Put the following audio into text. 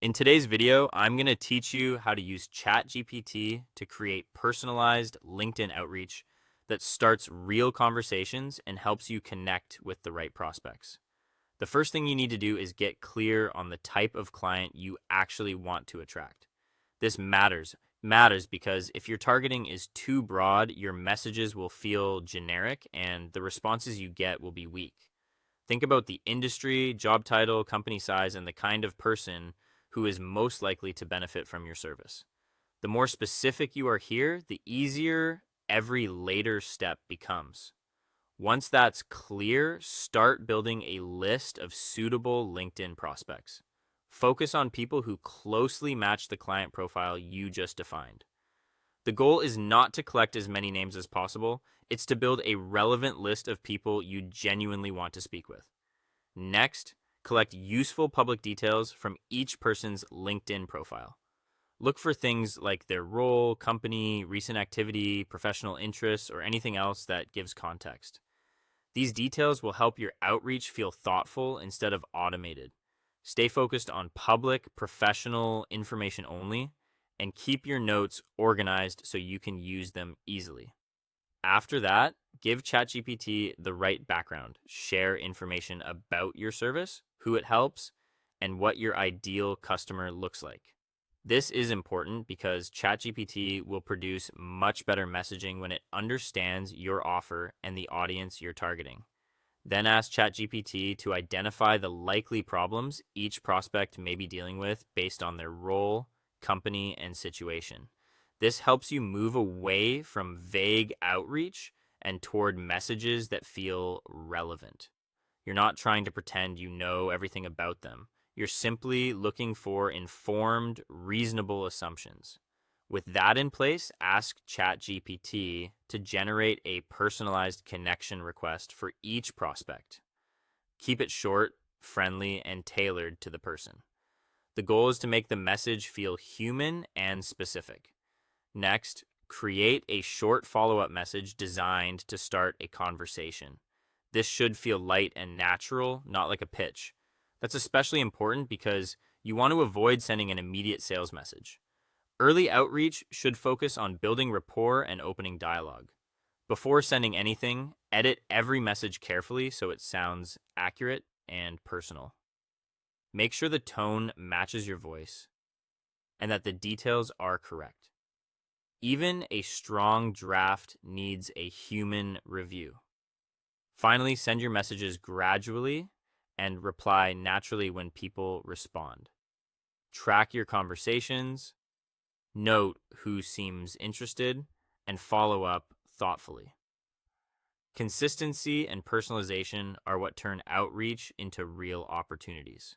In today's video, I'm going to teach you how to use ChatGPT to create personalized LinkedIn outreach that starts real conversations and helps you connect with the right prospects. The first thing you need to do is get clear on the type of client you actually want to attract. This matters because if your targeting is too broad, your messages will feel generic and the responses you get will be weak. Think about the industry, job title, company size, and the kind of person who is most likely to benefit from your service. The more specific you are here, the easier every later step becomes. Once that's clear, start building a list of suitable LinkedIn prospects. Focus on people who closely match the client profile you just defined. The goal is not to collect as many names as possible, it's to build a relevant list of people you genuinely want to speak with. Next, collect useful public details from each person's LinkedIn profile. Look for things like their role, company, recent activity, professional interests, or anything else that gives context. These details will help your outreach feel thoughtful instead of automated. Stay focused on public, professional information only, and keep your notes organized so you can use them easily. After that, give ChatGPT the right background. Share information about your service, who it helps, and what your ideal customer looks like. This is important because ChatGPT will produce much better messaging when it understands your offer and the audience you're targeting. Then ask ChatGPT to identify the likely problems each prospect may be dealing with based on their role, company, and situation. This helps you move away from vague outreach and toward messages that feel relevant. You're not trying to pretend you know everything about them. You're simply looking for informed, reasonable assumptions. With that in place, ask ChatGPT to generate a personalized connection request for each prospect. Keep it short, friendly, and tailored to the person. The goal is to make the message feel human and specific. Next, create a short follow-up message designed to start a conversation. This should feel light and natural, not like a pitch. That's especially important because you want to avoid sending an immediate sales message. Early outreach should focus on building rapport and opening dialogue. Before sending anything, edit every message carefully so it sounds accurate and personal. Make sure the tone matches your voice and that the details are correct. Even a strong draft needs a human review. Finally, send your messages gradually and reply naturally when people respond. Track your conversations, note who seems interested, and follow up thoughtfully. Consistency and personalization are what turn outreach into real opportunities.